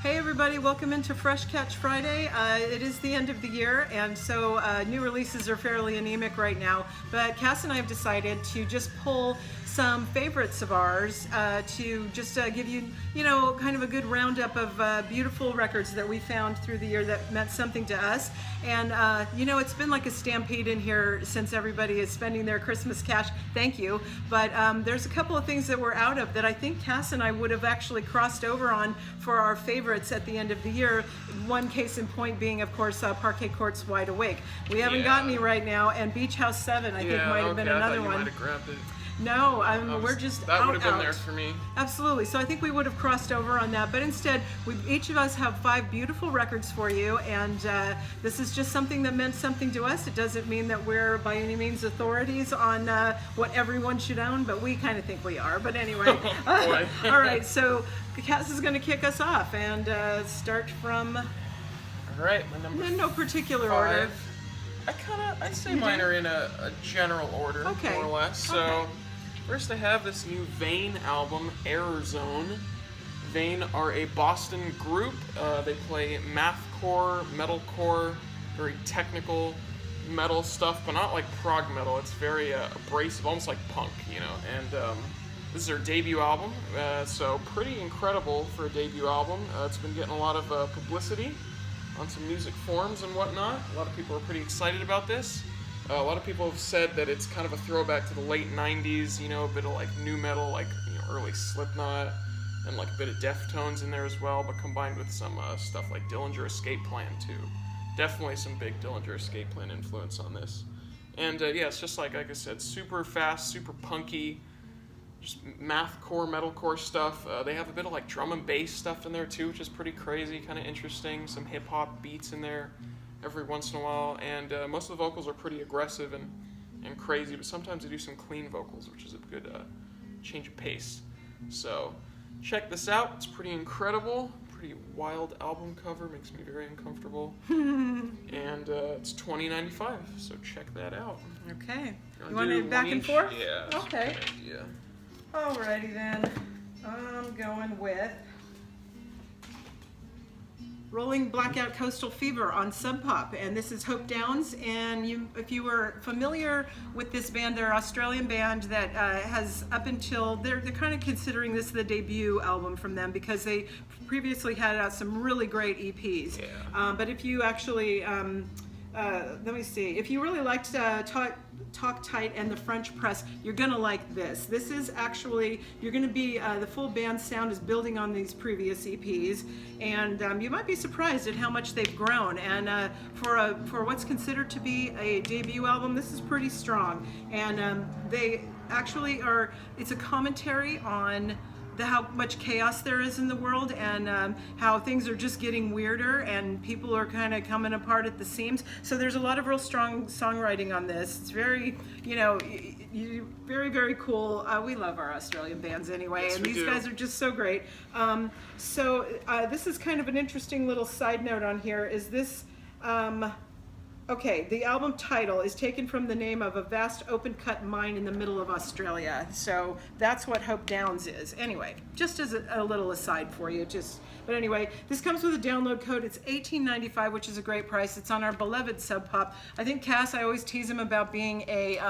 Hey everybody, welcome into Fresh Catch Friday. It is the end of the year, and so new releases are fairly anemic right now, but Cass and I have decided to just pull some favorites of ours to just give you, kind of a good roundup of beautiful records that we found through the year that meant something to us. And it's been like a stampede in here since everybody is spending their Christmas cash. Thank you. But there's a couple of things that we're out of that I think Cass and I would have actually crossed over on for our favorites at the end of the year. One case in point being, of course, Parquet Court's Wide Awake. We haven't got any right now, and Beach House 7 I think might have been another one. Might have grabbed it. No, we're just that out. That would have been there for me. Absolutely. So I think we would have crossed over on that, but instead, each of us have 5 beautiful records for you, and this is just something that meant something to us. It doesn't mean that we're by any means authorities on what everyone should own, but we kind of think we are. But anyway, all right. So Cass is going to kick us off and start from. All right, my number. In no particular 5. order. I'd say mine are in a general order, more or less. So. First, I have this new Vane album, Error Zone. Vane are a Boston group. They play mathcore, metalcore, very technical metal stuff, but not like prog metal. It's very abrasive, almost like punk, And this is their debut album, so pretty incredible for a debut album. It's been getting a lot of publicity on some music forums and whatnot. A lot of people are pretty excited about this. A lot of people have said that it's kind of a throwback to the late 90s, a bit of like new metal, like early Slipknot, and like a bit of Deftones in there as well, but combined with some stuff like Dillinger Escape Plan too. Definitely some big Dillinger Escape Plan influence on this. And it's just like I said, super fast, super punky, just mathcore, metalcore stuff. They have a bit of like drum and bass stuff in there too, which is pretty crazy, kind of interesting. Some hip hop beats in there every once in a while, and most of the vocals are pretty aggressive and crazy, but sometimes they do some clean vocals, which is a good change of pace. So check this out. It's pretty incredible, pretty wild album cover, makes me very uncomfortable. And it's $20.95, so check that out. Okay. You want to do back and forth? Yeah. Okay. Yeah. Alrighty then. I'm going with Rolling Blackout Coastal Fever on Sub Pop, and this is Hope Downs. And if you were familiar with this band, they're an Australian band that has up until they're kind of considering this the debut album from them because they previously had out some really great EPs. Yeah. But if you actually let me see. If you really liked Talk Tight and the French Press, you're gonna like this. This is actually, you're gonna be, the full band sound is building on these previous EPs, and you might be surprised at how much they've grown. And for what's considered to be a debut album, this is pretty strong. And they actually are, it's a commentary on how much chaos there is in the world, and how things are just getting weirder and people are kind of coming apart at the seams. So there's a lot of real strong songwriting on this. It's very, very, very cool. We love our Australian bands anyway, yes, and these guys are just so great. So this is kind of an interesting little side note on here, is this, okay, the album title is taken from the name of a vast open-cut mine in the middle of Australia. So that's what Hope Downs is. Anyway, just as a little aside for you. But anyway, this comes with a download code. It's $18.95, which is a great price. It's on our beloved Sub Pop. I think Cass, I always tease him about being a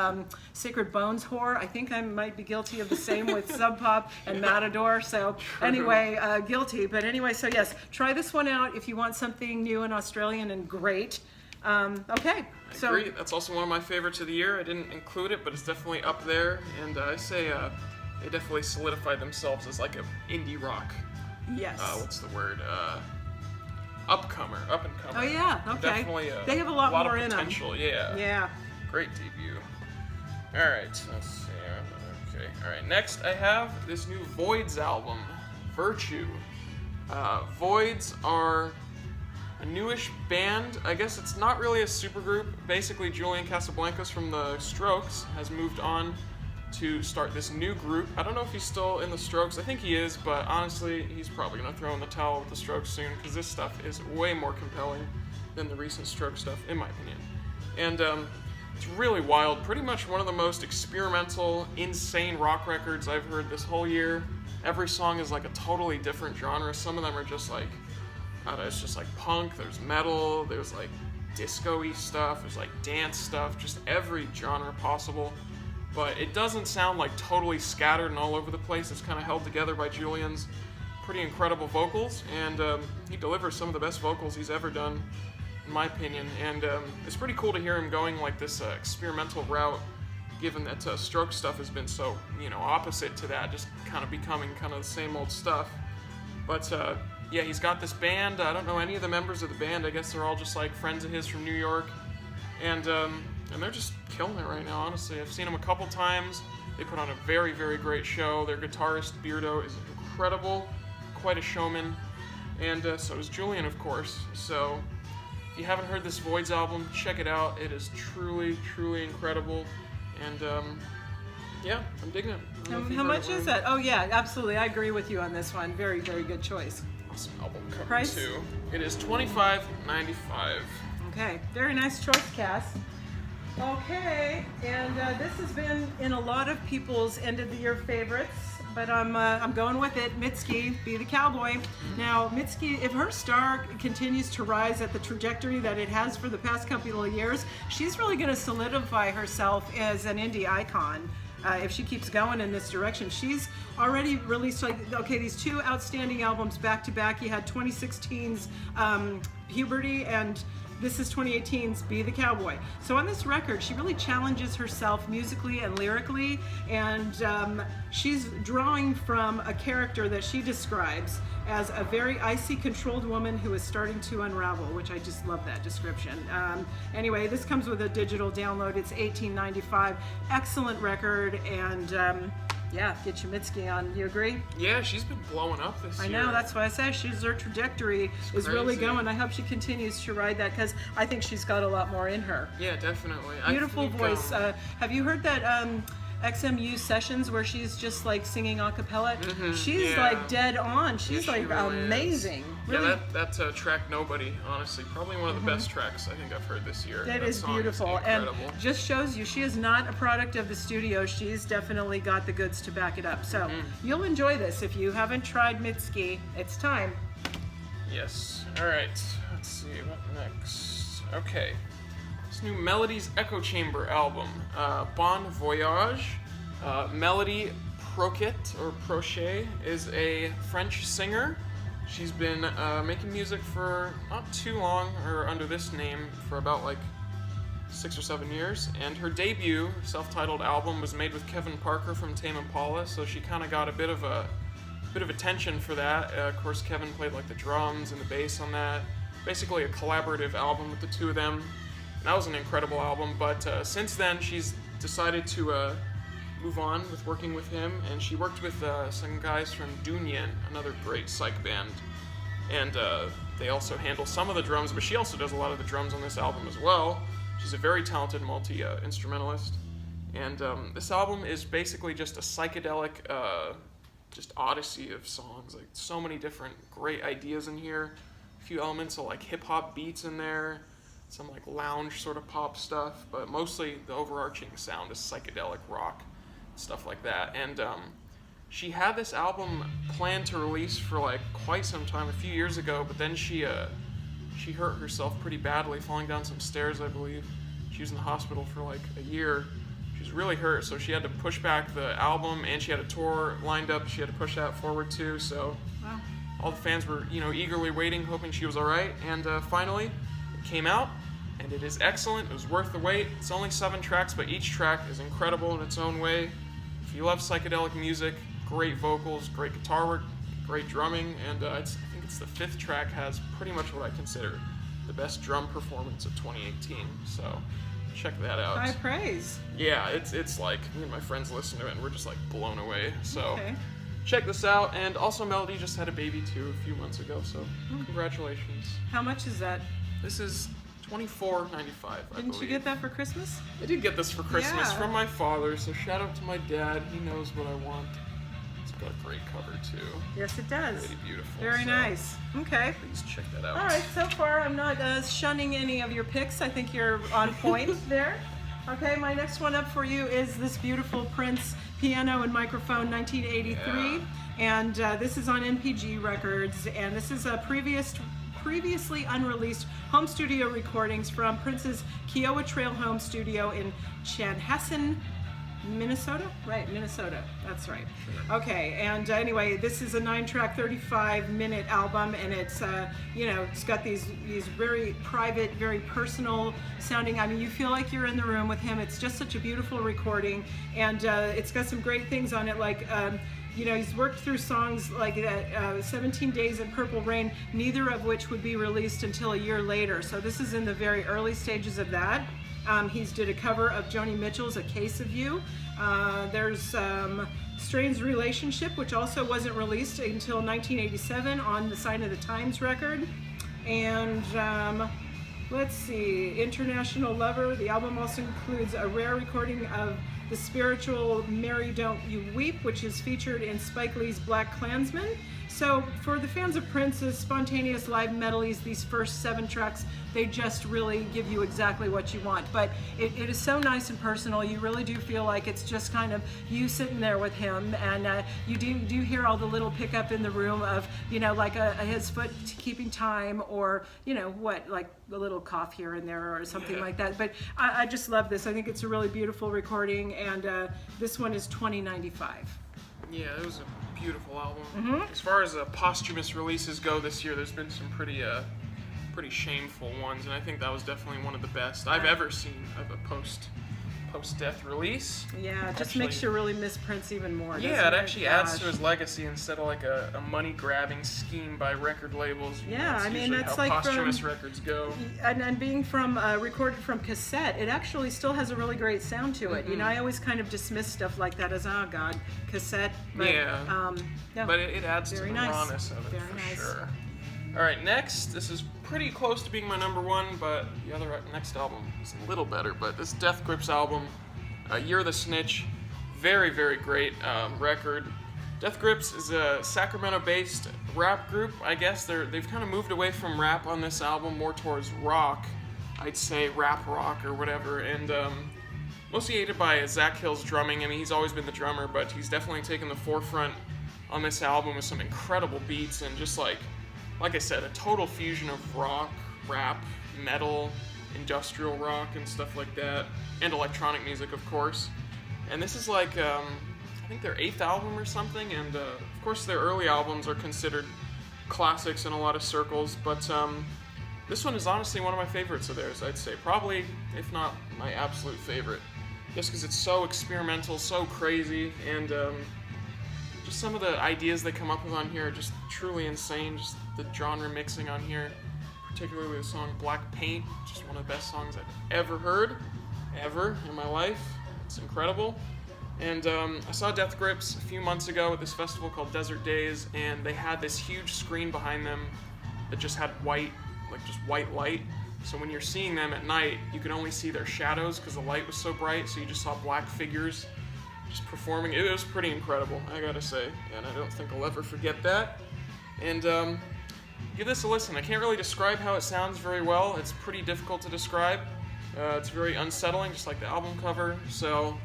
Sacred Bones whore. I think I might be guilty of the same with Sub Pop and Matador. So anyway, guilty. But anyway, so yes, try this one out if you want something new and Australian and great. Okay, I agree. That's also one of my favorites of the year. I didn't include it, but it's definitely up there. And I say they definitely solidified themselves as like an indie rock. Yes. What's the word? Up and comer. Oh yeah. Okay. Definitely. They have a lot more of potential. In them. Yeah. Yeah. Great debut. All right. Let's see. Okay. All right. Next, I have this new Voids album, Virtue. Voids are a newish band. I guess it's not really a supergroup. Basically, Julian Casablancas from the Strokes has moved on to start this new group. I don't know if he's still in the Strokes. I think he is, but honestly, he's probably going to throw in the towel with the Strokes soon, because this stuff is way more compelling than the recent Strokes stuff, in my opinion. And it's really wild. Pretty much one of the most experimental, insane rock records I've heard this whole year. Every song is like a totally different genre. Some of them are just like It's just like punk, there's metal, there's like disco-y stuff, there's like dance stuff, just every genre possible. But it doesn't sound like totally scattered and all over the place. It's kind of held together by Julian's pretty incredible vocals, and he delivers some of the best vocals he's ever done, in my opinion. And it's pretty cool to hear him going like this experimental route, given that Stroke stuff has been so, opposite to that, just kind of becoming kind of the same old stuff. But yeah, he's got this band. I don't know any of the members of the band. I guess they're all just like friends of his from New York, and they're just killing it right now. Honestly, I've seen them a couple times. They put on a very, very great show. Their guitarist Beardo is incredible, quite a showman, and so is Julian, of course. So if you haven't heard this Voids album, check it out. It is truly, truly incredible, and yeah, I'm digging it. How much is that? Oh yeah, absolutely. I agree with you on this one. Very, very good choice. Awesome album cover Price? too. It is $25.95. Okay, very nice choice, Cass. Okay, and this has been in a lot of people's end of the year favorites, but I'm going with it. Mitski, Be the Cowboy. Now, Mitski, if her star continues to rise at the trajectory that it has for the past couple of years, she's really going to solidify herself as an indie icon. If she keeps going in this direction. She's already released these two outstanding albums back to back. You had 2016's Puberty, and this is 2018's Be the Cowboy. So on this record, she really challenges herself musically and lyrically, and she's drawing from a character that she describes as a very icy, controlled woman who is starting to unravel, which I just love that description. Anyway, this comes with a digital download. It's $18.95. Excellent record, and yeah, get your Mitski on. You agree? Yeah, she's been blowing up this year. I know, that's why I say her trajectory is really going. I hope she continues to ride that, because I think she's got a lot more in her. Yeah, definitely. Beautiful voice. Have you heard that XMU sessions where she's just like singing a cappella? She's like dead on. She's like really amazing. Really. Yeah, that track Nobody, honestly, probably one of the best tracks I think I've heard this year. That is beautiful, and just shows you she is not a product of the studio. She's definitely got the goods to back it up. So you'll enjoy this. If you haven't tried Mitski, it's time. Yes. All right. Let's see what next. Okay. This new Melody's Echo Chamber album, Bon Voyage. Melody Proquet or Prochet is a French singer. She's been making music for not too long, or under this name for about like 6 or 7 years. And her debut self-titled album was made with Kevin Parker from Tame Impala, so she kind of got a bit of attention for that. Of course, Kevin played like the drums and the bass on that. Basically a collaborative album with the two of them. And that was an incredible album, but since then she's decided to move on with working with him, and she worked with some guys from Dunyan, another great psych band, and they also handle some of the drums, but she also does a lot of the drums on this album as well. She's a very talented multi-instrumentalist, and this album is basically just a psychedelic just odyssey of songs, like so many different great ideas in here, a few elements of like hip-hop beats in there, some like lounge sort of pop stuff, but mostly the overarching sound is psychedelic rock, stuff like that. And she had this album planned to release for like quite some time, a few years ago, but then she hurt herself pretty badly falling down some stairs, I believe. She was in the hospital for like a year. She was really hurt, so she had to push back the album, and she had a tour lined up she had to push that forward too. So wow. All the fans were eagerly waiting, hoping she was all right, and finally it came out, and it is excellent. It was worth the wait. It's only 7 tracks, but each track is incredible in its own way. If you love psychedelic music, great vocals, great guitar work, great drumming, and I think it's the 5th track has pretty much what I consider the best drum performance of 2018. So check that out. High praise. Yeah, it's like me and my friends listen to it and we're just like blown away. So check this out. And also Melody just had a baby too a few months ago, so congratulations. How much is that? This is $24.95, I Didn't you get that for Christmas? I did get this for Christmas from my father, so shout out to my dad. He knows what I want. It's got a great cover too. Yes, it does. Really beautiful. Very nice. Okay. Please check that out. All right, so far I'm not shunning any of your picks. I think you're on point there. Okay, my next one up for you is this beautiful Prince piano and microphone 1983. Yeah. And this is on NPG Records, and this is a previous previously unreleased home studio recordings from Prince's Kiowa Trail home studio in Chanhassen, Minnesota? Right, Minnesota. That's right. Sure. Okay, and anyway, this is a 9-track, 35-minute album, and it's, it's got these very private, very personal sounding. I mean, you feel like you're in the room with him. It's just such a beautiful recording, and it's got some great things on it, like, he's worked through songs like that, 17 Days in Purple Rain, neither of which would be released until a year later. So this is in the very early stages of that. He's did a cover of Joni Mitchell's A Case of You. There's Strange Relationship, which also wasn't released until 1987 on the Sign of the Times record. And let's see, International Lover. The album also includes a rare recording of the spiritual Mary Don't You Weep, which is featured in Spike Lee's Black Klansman. So for the fans of Prince's spontaneous live medleys, these first 7 tracks, they just really give you exactly what you want. But it is so nice and personal. You really do feel like it's just kind of you sitting there with him, and you do hear all the little pickup in the room of, like his foot keeping time, or like a little cough here and there or something like that. But I just love this. I think it's a really beautiful recording, and this one is $20.95. Yeah, it was a beautiful album. As far as posthumous releases go this year, there's been some pretty shameful ones, and I think that was definitely one of the best I've ever seen of a post-death release. Yeah, it just makes you really miss Prince even more. Yeah, it actually adds to his legacy instead of like a money-grabbing scheme by record labels. Yeah, I mean, that's it's how like posthumous records go. And being from recorded from cassette, it actually still has a really great sound to it. I always kind of dismiss stuff like that as, oh God, cassette. But, but it adds to the rawness of it for sure. All right, next, this is pretty close to being my number 1, but the next album is a little better. But this Death Grips album, You're the Snitch, very, very great record. Death Grips is a Sacramento-based rap group. I guess they've kind of moved away from rap on this album, more towards rock. I'd say rap rock or whatever, and mostly aided by Zach Hill's drumming. I mean, he's always been the drummer, but he's definitely taken the forefront on this album with some incredible beats and just like I said, a total fusion of rock, rap, metal, industrial rock, and stuff like that, and electronic music, of course. And this is like, I think their 8th album or something, and of course their early albums are considered classics in a lot of circles, but this one is honestly one of my favorites of theirs, I'd say. Probably, if not my absolute favorite, just because it's so experimental, so crazy, and just some of the ideas they come up with on here are just truly insane. Just the genre mixing on here, particularly the song Black Paint, just one of the best songs I've ever heard, ever in my life. It's incredible. And I saw Death Grips a few months ago at this festival called Desert Days, and they had this huge screen behind them that just had white light. So when you're seeing them at night, you could only see their shadows because the light was so bright, so you just saw black figures just performing. It was pretty incredible, I gotta say, and I don't think I'll ever forget that. And give this a listen. I can't really describe how it sounds very well. It's pretty difficult to describe. It's very unsettling, just like the album cover. So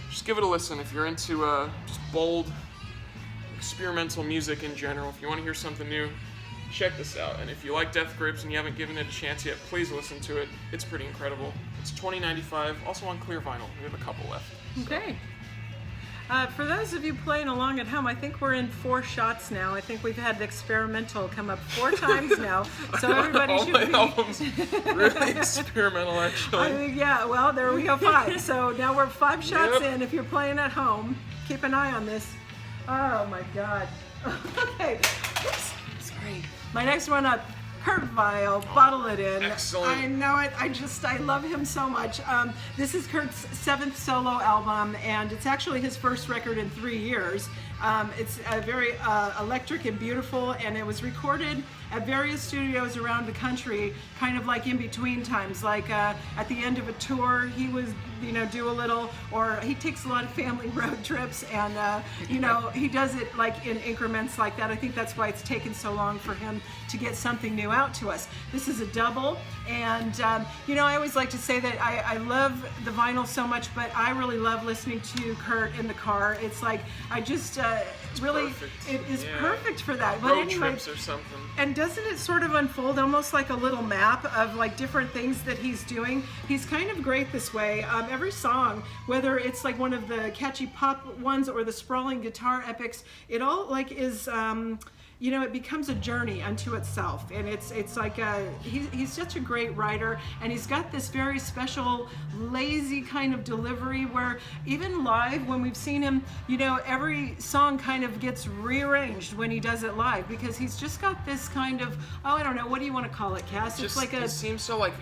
just give it a listen if you're into just bold, experimental music in general. If you want to hear something new, check this out. And if you like Death Grips and you haven't given it a chance yet, please listen to it. It's pretty incredible. It's $20.95, also on clear vinyl. We have a couple left. Okay. For those of you playing along at home, I think we're in 4 shots now. I think we've had the experimental come up 4 times now. So everybody should be... All my albums really experimental, actually. Yeah, well, there we go, 5. So now we're 5 shots in. If you're playing at home, keep an eye on this. Oh, my God. Okay. Oops. Sorry. My next one up. Kurt Vile, Bottle It In. Excellent. I know it. I love him so much. This is Kurt's 7th solo album, and it's actually his first record in 3 years. It's very electric and beautiful, and it was recorded at various studios around the country, kind of like in between times. Like at the end of a tour, he was, do a little, or he takes a lot of family road trips, and he does it like in increments like that. I think that's why it's taken so long for him to get something new out to us. This is a double, and I always like to say that I love the vinyl so much, but I really love listening to Kurt in the car. It's like I just really perfect. it is Yeah. perfect for that. But Road anyway, trips or something. and doesn't it sort of unfold almost like a little map of like different things that he's doing? He's kind of great this way. Every song, whether it's like one of the catchy pop ones or the sprawling guitar epics, it all like is. You know, it becomes a journey unto itself, and it's like he's such a great writer, and he's got this very special, lazy kind of delivery where even live, when we've seen him, you know, every song kind of gets rearranged when he does it live because he's just got this kind of, oh, I don't know, what do you want to call it, Cass? It's like It seems so like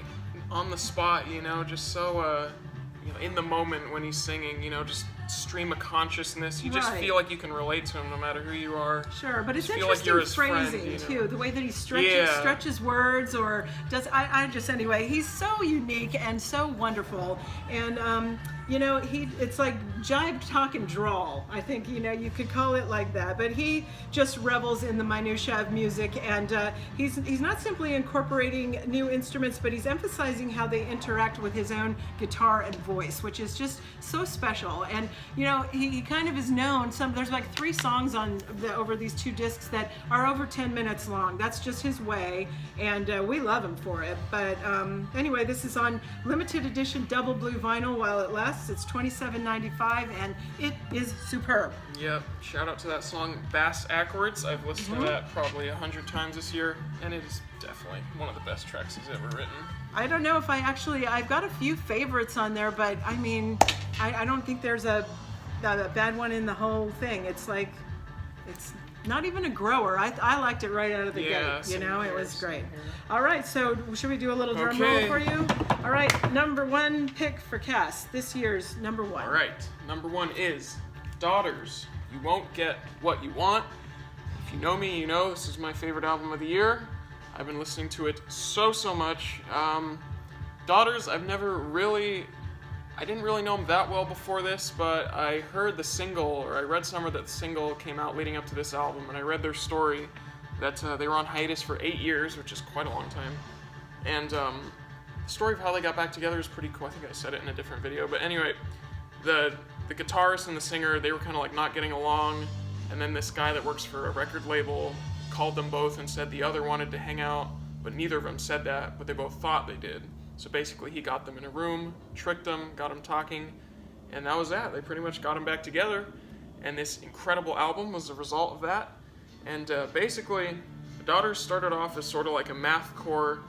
on the spot, you know, just so you know, in the moment when he's singing, you know, just stream of consciousness. You just Right. feel like you can relate to him no matter who you are. Sure, but it's Just feel like interesting you're his friend, phrasing you know? too. The way that he Yeah. stretches words, or does I just anyway. He's so unique and so wonderful, and you know, it's like jive talk and drawl. I think, you know, you could call it like that. But he just revels in the minutia of music, and he's not simply incorporating new instruments, but he's emphasizing how they interact with his own guitar and voice, which is just so special. And you know, he kind of is known. There's like 3 songs over these 2 discs that are over 10 minutes long. That's just his way, and we love him for it. But anyway, this is on limited edition double blue vinyl while it lasts. It's $27.95, and it is superb. Yep. Shout out to that song Bass Ackwards. I've listened to that probably 100 times this year, and it is definitely one of the best tracks he's ever written. I don't know if I've got a few favorites on there, but I mean, I don't think there's a bad one in the whole thing. It's like, it's not even a grower. I liked it right out of the gate. You know, it was great. All right, so should we do a little drum roll for you? All right, number 1 pick for Cass. This year's number 1. All right, number 1 is Daughters. You Won't Get What You Want. If you know me, you know this is my favorite album of the year. I've been listening to it so much. Daughters, I didn't really know him that well before this, but I heard the single, or I read somewhere that the single came out leading up to this album, and I read their story that they were on hiatus for 8 years, which is quite a long time. And the story of how they got back together is pretty cool. I think I said it in a different video, but anyway, the guitarist and the singer, they were kind of like not getting along, and then this guy that works for a record label called them both and said the other wanted to hang out, but neither of them said that, but they both thought they did. So basically he got them in a room, tricked them, got them talking, and that was that. They pretty much got them back together, and this incredible album was the result of that. And basically, the Daughters started off as sort of like a mathcore,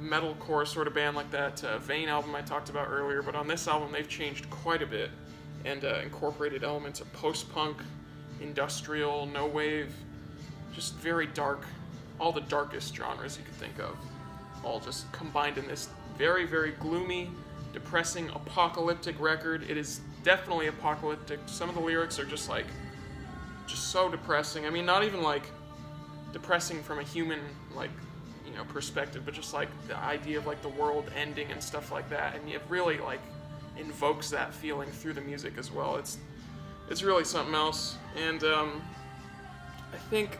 metalcore sort of band like that Vane album I talked about earlier, but on this album they've changed quite a bit and incorporated elements of post-punk, industrial, no wave, just very dark, all the darkest genres you could think of, all just combined in this very, very gloomy, depressing, apocalyptic record. It is definitely apocalyptic. Some of the lyrics are just so depressing. I mean, not even like depressing from a human, like, you know, perspective, but just like the idea of like the world ending and stuff like that. And it really like invokes that feeling through the music as well. It's really something else. And I think,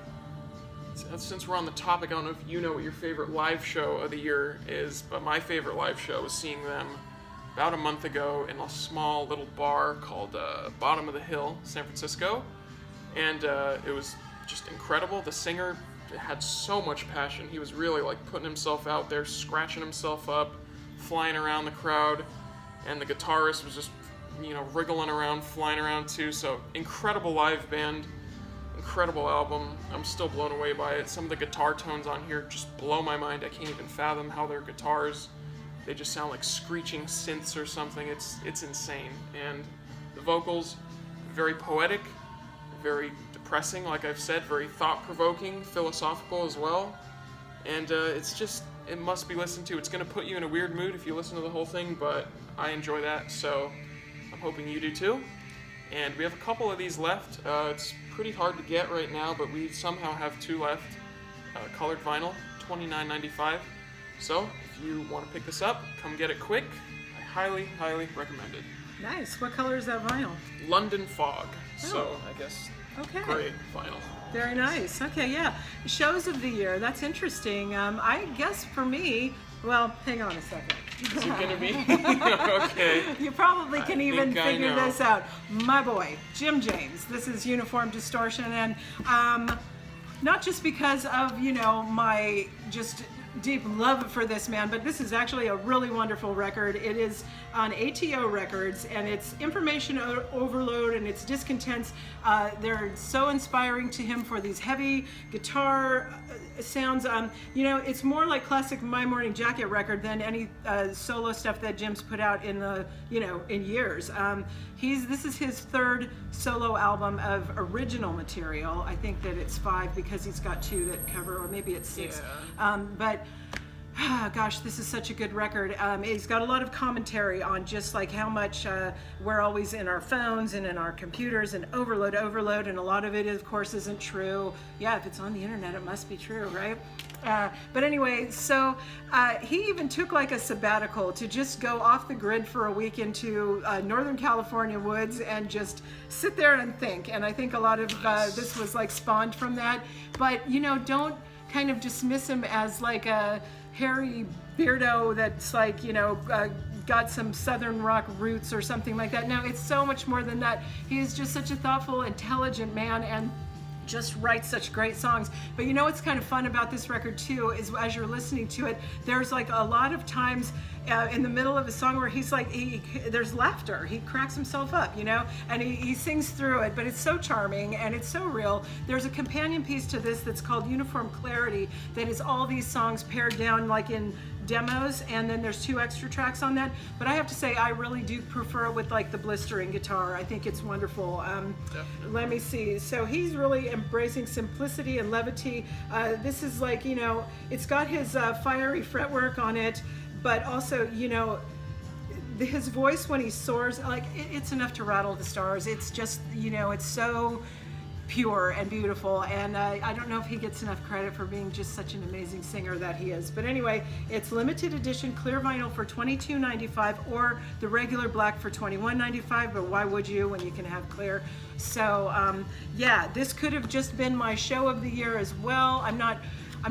since we're on the topic, I don't know if you know what your favorite live show of the year is, but my favorite live show was seeing them about a month ago in a small little bar called Bottom of the Hill, San Francisco, and it was just incredible. The singer had so much passion. He was really like putting himself out there, scratching himself up, flying around the crowd, and the guitarist was just, you know, wriggling around, flying around too. So incredible live band. Incredible album. I'm still blown away by it. Some of the guitar tones on here just blow my mind. I can't even fathom how their guitars, they just sound like screeching synths or something. It's insane. And the vocals, very poetic, very depressing, like I've said, very thought-provoking, philosophical as well. And it must be listened to. It's going to put you in a weird mood if you listen to the whole thing, but I enjoy that, so I'm hoping you do too. And we have a couple of these left. It's pretty hard to get right now, but we somehow have 2 left. Colored vinyl, $29.95. So if you want to pick this up, come get it quick. I highly, highly recommend it. Nice. What color is that vinyl? London Fog. So I guess Okay. gray vinyl. Very nice. Okay, yeah. Shows of the year. That's interesting. I guess for me, well, hang on a second. Is it gonna be? Okay. You probably can even think I figure know. this out. My boy, Jim James. This is Uniform Distortion, and not just because of, you know, my just deep love for this man, but this is actually a really wonderful record. It is on ATO Records, and it's information overload and it's discontents. They're so inspiring to him for these heavy guitar sounds. You know, it's more like classic My Morning Jacket record than any solo stuff that Jim's put out in the, you know, in years. This is his third solo album of original material. I think that it's 5 because he's got 2 that cover, or maybe it's 6. Yeah. But gosh, this is such a good record. It's got a lot of commentary on just like how much we're always in our phones and in our computers and overload, and a lot of it, of course, isn't true. Yeah, if it's on the internet, it must be true, right? But anyway, so he even took like a sabbatical to just go off the grid for a week into Northern California woods and just sit there and think. And I think a lot of this was like spawned from that. But, you know, don't kind of dismiss him as like a hairy beardo that's like, you know, got some southern rock roots or something like that. No, it's so much more than that. He is just such a thoughtful, intelligent man, and just writes such great songs. But you know what's kind of fun about this record too is as you're listening to it, there's like a lot of times in the middle of a song where he's like, there's laughter. He cracks himself up, you know, and he sings through it, but it's so charming and it's so real. There's a companion piece to this that's called Uniform Clarity that is all these songs pared down like in demos, and then there's 2 extra tracks on that. But I have to say, I really do prefer it with like the blistering guitar. I think it's wonderful. Let me see. So he's really embracing simplicity and levity. This is like, you know, it's got his fiery fretwork on it, but also, you know, his voice when he soars, like it's enough to rattle the stars. It's just, you know, it's so pure and beautiful, and I don't know if he gets enough credit for being just such an amazing singer that he is. But anyway, it's limited edition clear vinyl for $22.95 or the regular black for $21.95, but why would you when you can have clear? So yeah, this could have just been my show of the year as well. I'm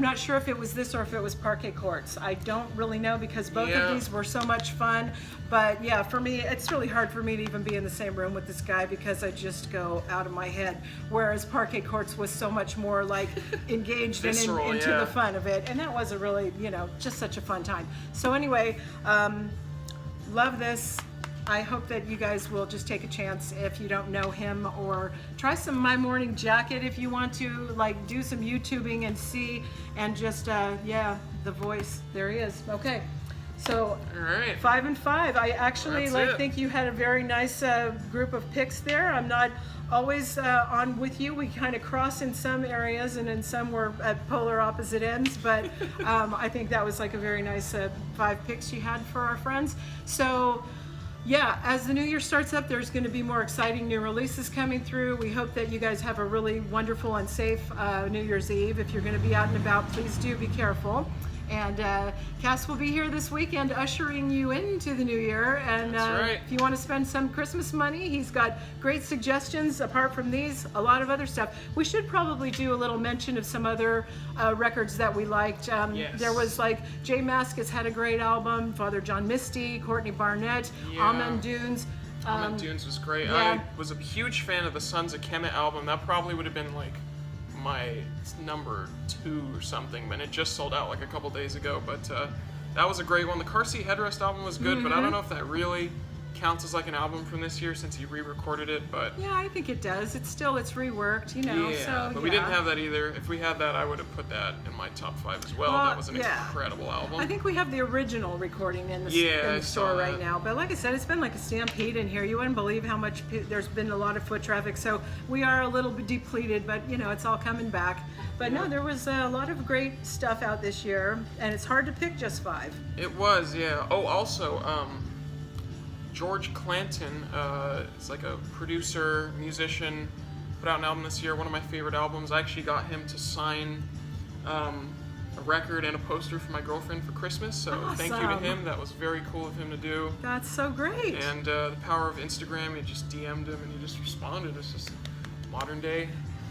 not sure if it was this or if it was Parquet Courts. I don't really know because both of these were so much fun. But yeah, for me, it's really hard for me to even be in the same room with this guy because I just go out of my head. Whereas Parquet Courts was so much more like engaged and into the fun of it. And that was a really, you know, just such a fun time. So anyway, love this. I hope that you guys will just take a chance if you don't know him, or try some My Morning Jacket if you want to, like do some YouTubing and see, and just, yeah, the voice, there he is. Okay, so all right. 5 and 5. I actually think you had a very nice group of picks there. I'm not always on with you. We kind of cross in some areas, and in some we're at polar opposite ends, but I think that was like a very nice 5 picks you had for our friends. So yeah, as the new year starts up, there's going to be more exciting new releases coming through. We hope that you guys have a really wonderful and safe New Year's Eve. If you're going to be out and about, please do be careful. And Cass will be here this weekend ushering you into the new year. And if you want to spend some Christmas money, he's got great suggestions. Apart from these, a lot of other stuff. We should probably do a little mention of some other records that we liked. There was like Jay Mascis had a great album, Father John Misty, Courtney Barnett, Almond Dunes. Almond Dunes was great. Yeah. I was a huge fan of the Sons of Kemet album. That probably would have been like my number 2 or something, but it just sold out like a couple days ago. But that was a great one. The Car Seat Headrest album was good, but I don't know if that really counts as like an album from this year since he re-recorded it. But yeah, I think it does. It's reworked, you know. Yeah, so, but we didn't have that either. If we had that, I would have put that in my top 5 as well. That was an incredible album. I think we have the original recording in the store right now. But like I said, it's been like a stampede in here. You wouldn't believe how much there's been a lot of foot traffic. So we are a little bit depleted, but you know, it's all coming back. But no, there was a lot of great stuff out this year, and it's hard to pick just 5. It was, yeah. Oh, also, George Clanton is like a producer, musician, put out an album this year, one of my favorite albums. I actually got him to sign a record and a poster for my girlfriend for Christmas, so thank you to him. That was very cool of him to do. That's so great. And the power of Instagram, he just DM'd him and he just responded. It's just modern day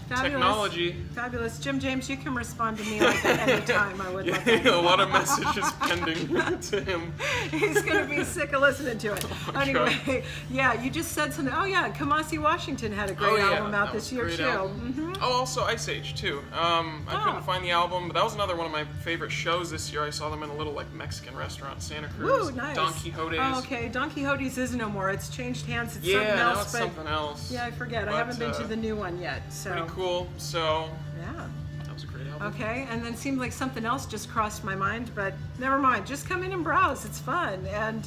Fabulous. Technology. Fabulous. Jim James, you can respond to me like at any time. I would love that. A lot of messages pending to him. He's going to be sick of listening to it. Anyway, yeah, you just said something. Oh, yeah, Kamasi Washington had a great album out this year, too. Mm-hmm. Oh, also Ice Age, too. I couldn't find the album, but that was another one of my favorite shows this year. I saw them in a little like Mexican restaurant in Santa Cruz. Ooh, nice. Don Quixote's. Oh, okay. Don Quixote's is no more. It's changed hands. It's something Yeah, else. now it's something else. Yeah, I forget. I haven't been to the new one yet. So. Pretty cool. So. Yeah. That was a great album. Okay, and then it seemed like something else just crossed my mind, but never mind. Just come in and browse. It's fun. And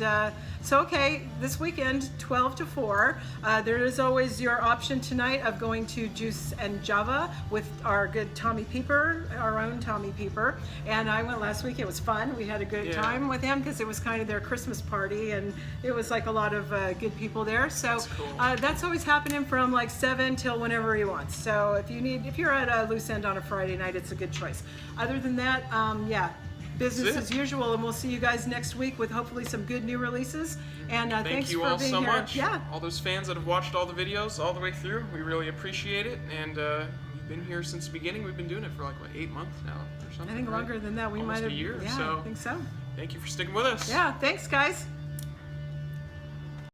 so, okay, this weekend, 12 to 4, there is always your option tonight of going to Juice and Java with our good Tommy Pieper, our own Tommy Pieper. And I went last week. It was fun. We had a good time with him because it was kind of their Christmas party, and it was like a lot of good people there. So that's cool. That's always happening from like 7 till whenever he wants. So if you're at a loose end on a Friday night, it's a good choice. Other than that, yeah, business as usual, and we'll see you guys next week with hopefully some good new releases. And thank you for all being so here. much. Yeah. All those fans that have watched all the videos all the way through, we really appreciate it. And you've been here since the beginning. We've been doing it for like, what, 8 months now or something? I think right? longer than that. We Almost might have. a year. Yeah, So I think so. thank you for sticking with us. Yeah, thanks, guys.